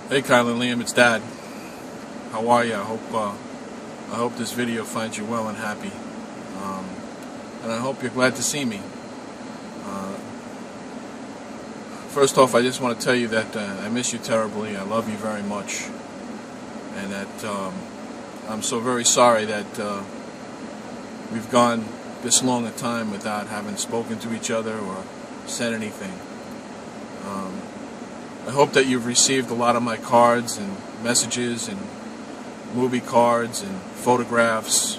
Hey Kyle and Liam, it's Dad. How are you? I hope this video finds you well and happy, and I hope you're glad to see me. Uh, First off, I just want to tell you that I miss you terribly. I love you very much, and that I'm so very sorry that we've gone this long a time without having spoken to each other or said anything. I hope that you've received a lot of my cards and messages and movie cards and photographs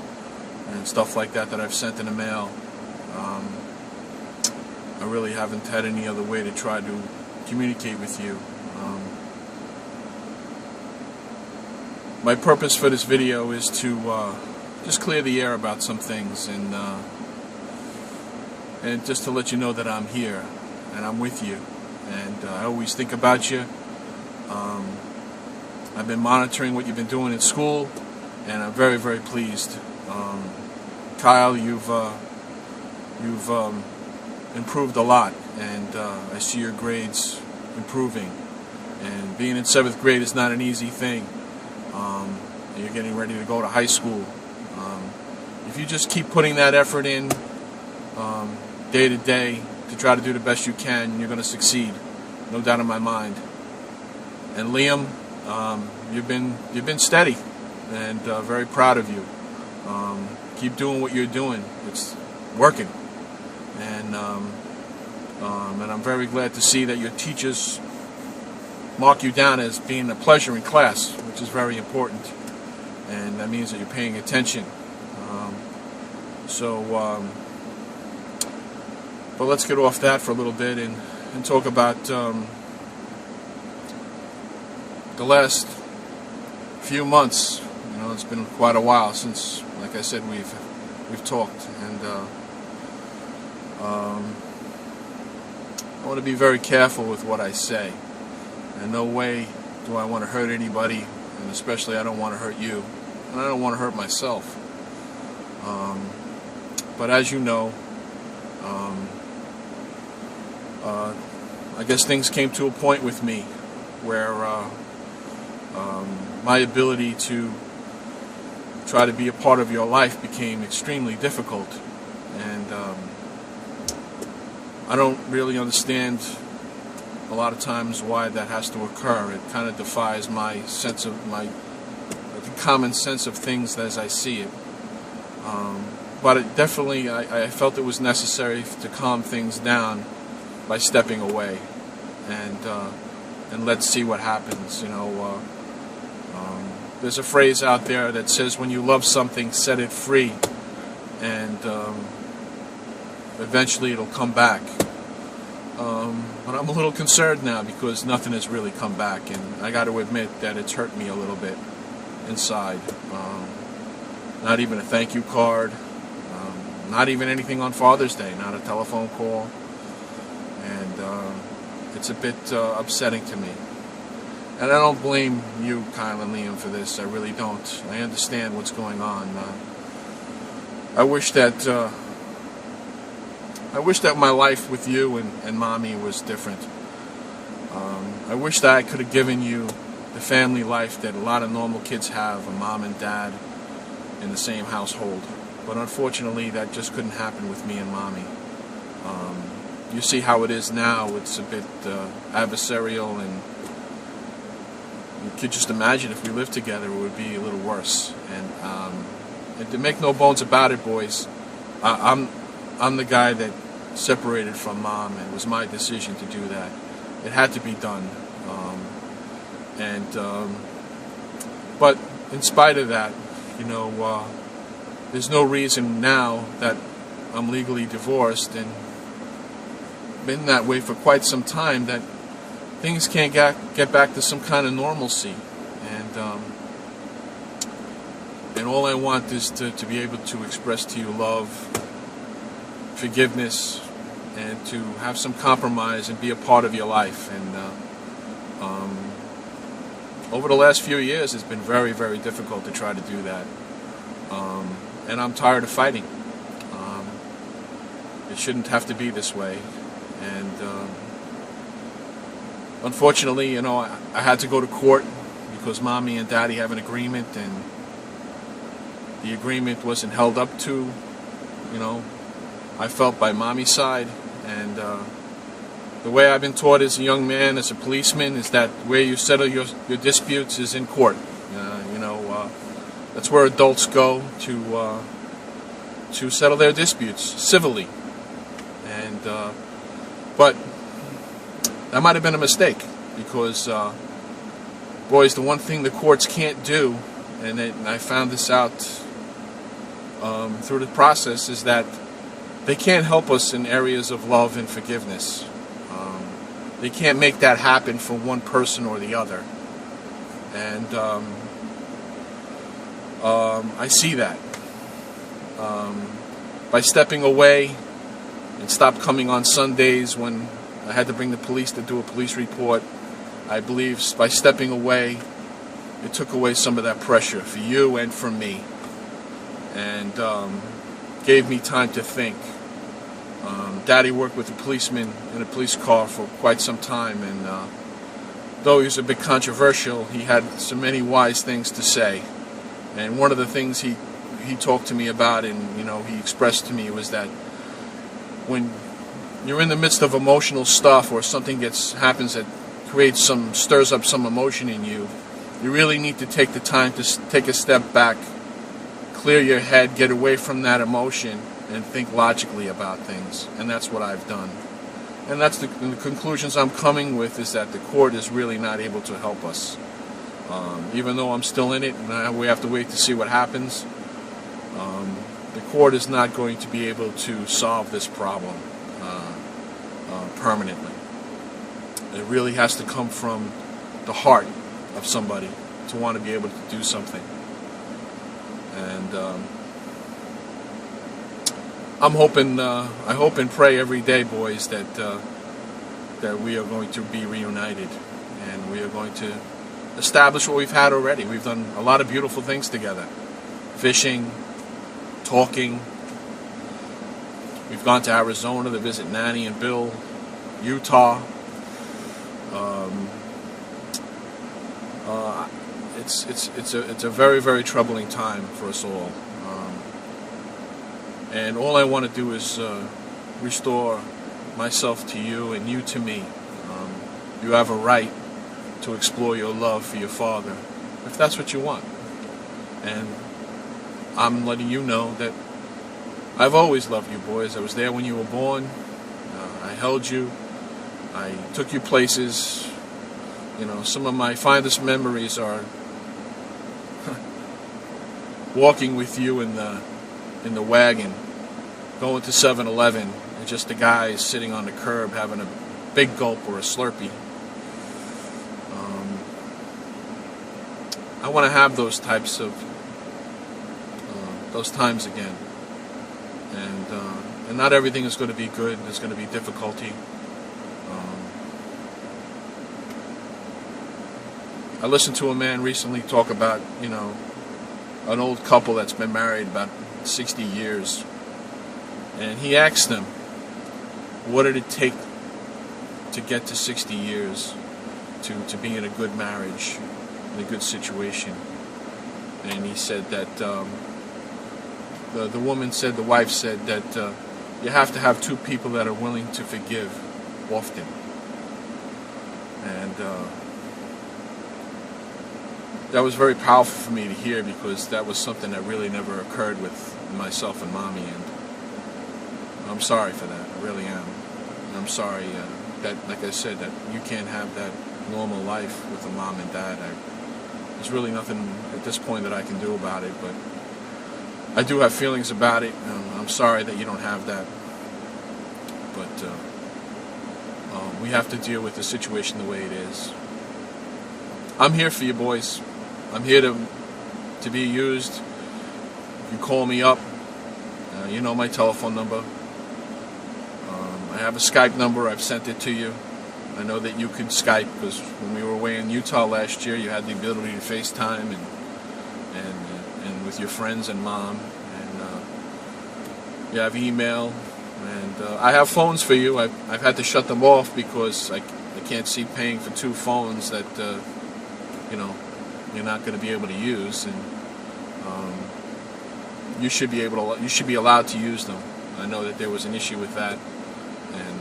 and stuff like that I've sent in the mail. I really haven't had any other way to try to communicate with you. My purpose for this video is to just clear the air about some things and just to let you know that I'm here and I'm with you. And I always think about you. I've been monitoring what you've been doing in school, and I'm very, very pleased. Kyle, you've improved a lot, and I see your grades improving. And being in 7th grade is not an easy thing. You're getting ready to go to high school. If you just keep putting that effort in day to day, to try to do the best you can, you're going to succeed, no doubt in my mind. And Liam, you've been steady, and very proud of you. Keep doing what you're doing; it's working, and I'm very glad to see that your teachers mark you down as being a pleasure in class, which is very important, and that means that you're paying attention. But let's get off that for a little bit and talk about the last few months. You know, it's been quite a while since, like I said, we've talked, and I want to be very careful with what I say. In no way do I want to hurt anybody, and especially I don't want to hurt you, and I don't want to hurt myself. But as you know, I guess things came to a point with me where my ability to try to be a part of your life became extremely difficult, and I don't really understand a lot of times why that has to occur. It kind of defies my the common sense of things as I see it. But it definitely, I felt it was necessary to calm things down by stepping away and let's see what happens. You know, there's a phrase out there that says, when you love something, set it free, and eventually it'll come back. But I'm a little concerned now because nothing has really come back, and I got to admit that it's hurt me a little bit inside. Not even a thank you card, not even anything on Father's Day, not a telephone call, and it's a bit upsetting to me. And I don't blame you, Kyle and Liam, for this. I really don't. I understand what's going on. I wish that my life with you and Mommy was different. I wish that I could have given you the family life that a lot of normal kids have, a mom and dad in the same household. But unfortunately, that just couldn't happen with me and Mommy. You see how it is now. It's a bit adversarial, and you could just imagine if we lived together, it would be a little worse. And to make no bones about it, boys, I'm the guy that separated from Mom, and it was my decision to do that. It had to be done. But in spite of that, you know, there's no reason now that I'm legally divorced and been that way for quite some time that things can't get back to some kind of normalcy. And all I want is to be able to express to you love, forgiveness, and to have some compromise and be a part of your life. And over the last few years, it's been very, very difficult to try to do that. And I'm tired of fighting. It shouldn't have to be this way. And unfortunately, I had to go to court because Mommy and Daddy have an agreement, and the agreement wasn't held up to, I felt, by Mommy's side. And the way I've been taught as a young man, as a policeman, is that where you settle your disputes is in court. That's where adults go to settle their disputes civilly. And but that might have been a mistake, because boys, the one thing the courts can't do, and I found this out through the process, is that they can't help us in areas of love and forgiveness. They can't make that happen for one person or the other. And I see that. By stepping away and stop coming on Sundays when I had to bring the police to do a police report, I believe by stepping away, it took away some of that pressure for you and for me, and gave me time to think. Daddy worked with a policeman in a police car for quite some time, and though he was a bit controversial, he had so many wise things to say. And one of the things he talked to me about, and he expressed to me, was that when you're in the midst of emotional stuff, or something happens that stirs up some emotion in you, you really need to take the time to take a step back, clear your head, get away from that emotion, and think logically about things. And that's what I've done. And that's the conclusions I'm coming with, is that the court is really not able to help us. Even though I'm still in it, and we have to wait to see what happens, the court is not going to be able to solve this problem permanently. It really has to come from the heart of somebody to want to be able to do something. And I hope and pray every day, boys, that we are going to be reunited, and we are going to establish what we've had already. We've done a lot of beautiful things together. Fishing, talking. We've gone to Arizona to visit Nanny and Bill, Utah. It's a very, very troubling time for us all. And all I want to do is restore myself to you and you to me. You have a right to explore your love for your father, if that's what you want. And I'm letting you know that I've always loved you, boys. I was there when you were born. I held you. I took you places. Some of my fondest memories are walking with you in the wagon, going to 7-Eleven, and just the guys sitting on the curb having a big gulp or a Slurpee. I want to have those types of those times again, and not everything is going to be good. There's going to be difficulty. I listened to a man recently talk about an old couple that's been married about 60 years, and he asked them, what did it take to get to 60 years to be in a good marriage, in a good situation? And he said that the woman said, the wife said that you have to have two people that are willing to forgive often. And that was very powerful for me to hear, because that was something that really never occurred with myself and Mommy, and I'm sorry for that. I really am. And I'm sorry that, like I said, that you can't have that normal life with a mom and dad. There's really nothing at this point that I can do about it, but I do have feelings about it. I'm sorry that you don't have that, but we have to deal with the situation the way it is. I'm here for you, boys. I'm here to be used. You call me up. You know my telephone number. I have a Skype number. I've sent it to you. I know that you could Skype, because when we were away in Utah last year, you had the ability to FaceTime and with your friends and Mom. And you have email. And I have phones for you. I've had to shut them off because I can't see paying for 2 phones that you know, you're not going to be able to use, and you should be allowed to use them. I know that there was an issue with that, and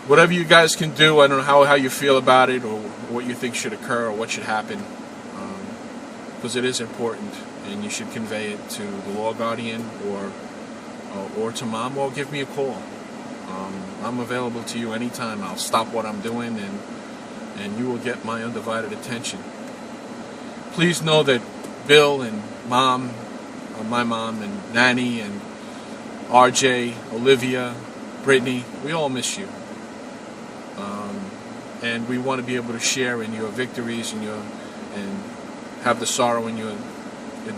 whatever you guys can do, I don't know how you feel about it, or what you think should occur, or what should happen, because it is important, and you should convey it to the law guardian, or to mom, or give me a call. I'm available to you anytime. I'll stop what I'm doing, and you will get my undivided attention. Please know that Bill and Mom, my mom, and Nanny, and RJ, Olivia, Brittany, we all miss you. And we want to be able to share in your victories and have the sorrow in your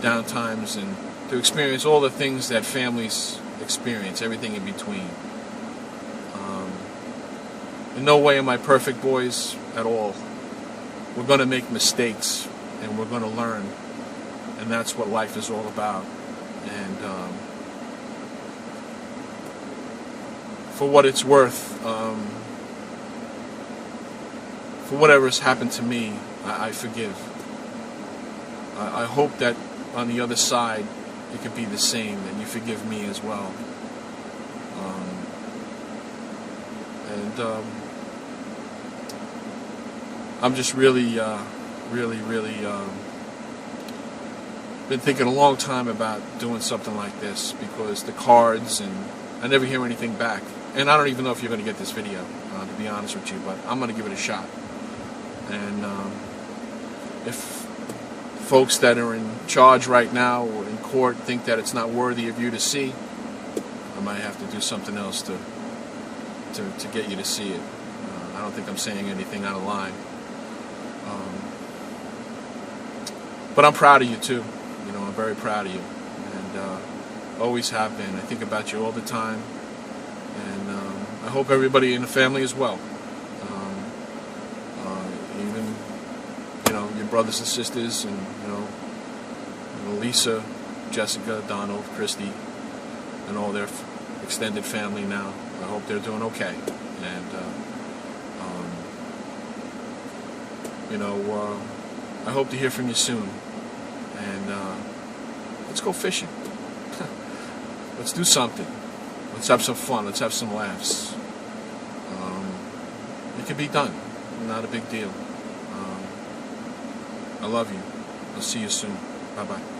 down times, and to experience all the things that families experience, everything in between. In no way am I perfect, boys, at all. We're going to make mistakes, and we're going to learn, and that's what life is all about. And for what it's worth, for whatever has happened to me, I forgive. I hope that on the other side it could be the same, that you forgive me as well. I'm just really been thinking a long time about doing something like this, because the cards, and I never hear anything back. And I don't even know if you're going to get this video, to be honest with you, but I'm going to give it a shot. And if folks that are in charge right now or in court think that it's not worthy of you to see, I might have to do something else to get you to see it. I don't think I'm saying anything out of line. But I'm proud of you too. You know, I'm very proud of you, and always have been. I think about you all the time, and I hope everybody in the family is well. Even, you know, your brothers and sisters, and you know, Lisa, Jessica, Donald, Christy, and all their extended family now. I hope they're doing okay, and you know, I hope to hear from you soon. And let's go fishing. Let's do something. Let's have some fun. Let's have some laughs. It can be done. Not a big deal. I love you. I'll see you soon. Bye-bye.